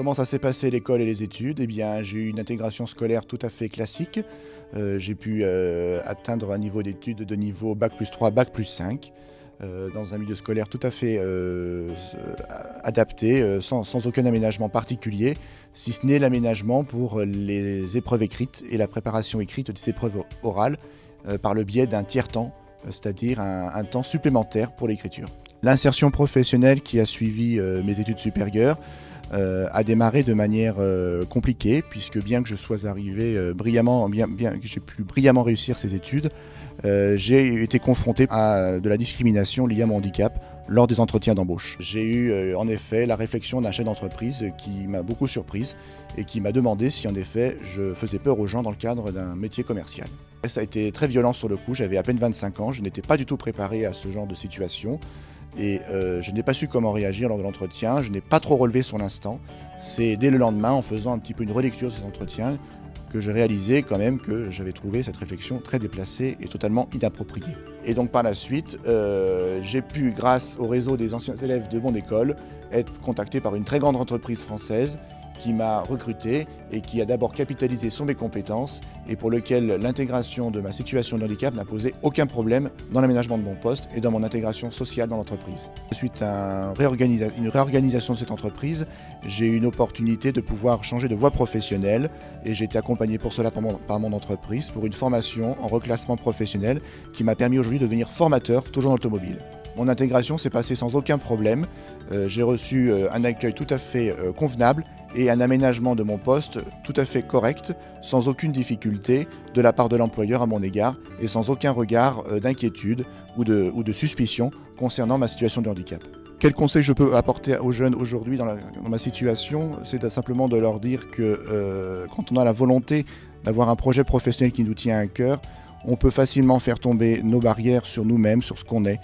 Comment ça s'est passé l'école et les études? Eh bien, j'ai eu une intégration scolaire tout à fait classique. J'ai pu atteindre un niveau d'études de niveau Bac+3, Bac+5, dans un milieu scolaire tout à fait adapté, sans aucun aménagement particulier, si ce n'est l'aménagement pour les épreuves écrites et la préparation écrite des épreuves orales par le biais d'un tiers-temps, c'est-à-dire un temps supplémentaire pour l'écriture. L'insertion professionnelle qui a suivi mes études supérieures a démarré de manière compliquée, puisque bien que je sois arrivé brillamment, bien que j'ai pu brillamment réussir ces études, j'ai été confronté à de la discrimination liée à mon handicap lors des entretiens d'embauche. J'ai eu en effet la réflexion d'un chef d'entreprise qui m'a beaucoup surprise et qui m'a demandé si en effet je faisais peur aux gens dans le cadre d'un métier commercial. Ça a été très violent sur le coup, j'avais à peine 25 ans, je n'étais pas du tout préparé à ce genre de situation. Et je n'ai pas su comment réagir lors de l'entretien, je n'ai pas trop relevé sur l'instant. C'est dès le lendemain, en faisant un petit peu une relecture de cet entretien, que j'ai réalisé quand même que j'avais trouvé cette réflexion très déplacée et totalement inappropriée. Et donc par la suite, j'ai pu, grâce au réseau des anciens élèves de mon école, être contacté par une très grande entreprise française qui m'a recruté et qui a d'abord capitalisé sur mes compétences et pour lequel l'intégration de ma situation de handicap n'a posé aucun problème dans l'aménagement de mon poste et dans mon intégration sociale dans l'entreprise. Suite à une réorganisation de cette entreprise, j'ai eu une opportunité de pouvoir changer de voie professionnelle et j'ai été accompagné pour cela par mon entreprise pour une formation en reclassement professionnel qui m'a permis aujourd'hui de devenir formateur toujours dans l'automobile. Mon intégration s'est passée sans aucun problème. J'ai reçu un accueil tout à fait convenable et un aménagement de mon poste tout à fait correct, sans aucune difficulté de la part de l'employeur à mon égard et sans aucun regard d'inquiétude ou de suspicion concernant ma situation de handicap. Quel conseil je peux apporter aux jeunes aujourd'hui dans ma situation? C'est simplement de leur dire que quand on a la volonté d'avoir un projet professionnel qui nous tient à cœur, on peut facilement faire tomber nos barrières sur nous-mêmes, sur ce qu'on est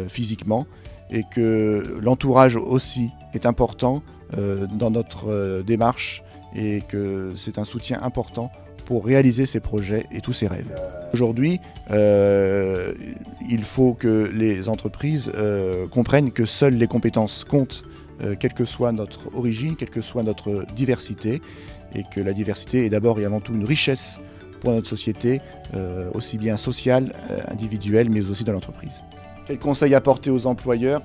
physiquement, et que l'entourage aussi est important dans notre démarche et que c'est un soutien important pour réaliser ses projets et tous ses rêves. Aujourd'hui, il faut que les entreprises comprennent que seules les compétences comptent, quelle que soit notre origine, quelle que soit notre diversité, et que la diversité est d'abord et avant tout une richesse pour notre société, aussi bien sociale, individuelle, mais aussi dans l'entreprise. Quel conseil apporter aux employeurs?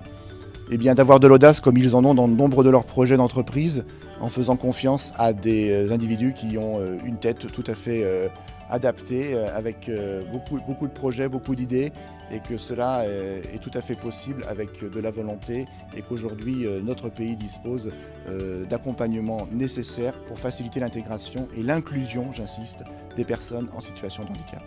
Eh bien, d'avoir de l'audace comme ils en ont dans nombre de leurs projets d'entreprise, en faisant confiance à des individus qui ont une tête tout à fait adaptée, avec beaucoup de projets, beaucoup d'idées, et que cela est tout à fait possible avec de la volonté, et qu'aujourd'hui notre pays dispose d'accompagnements nécessaires pour faciliter l'intégration et l'inclusion, j'insiste, des personnes en situation de handicap.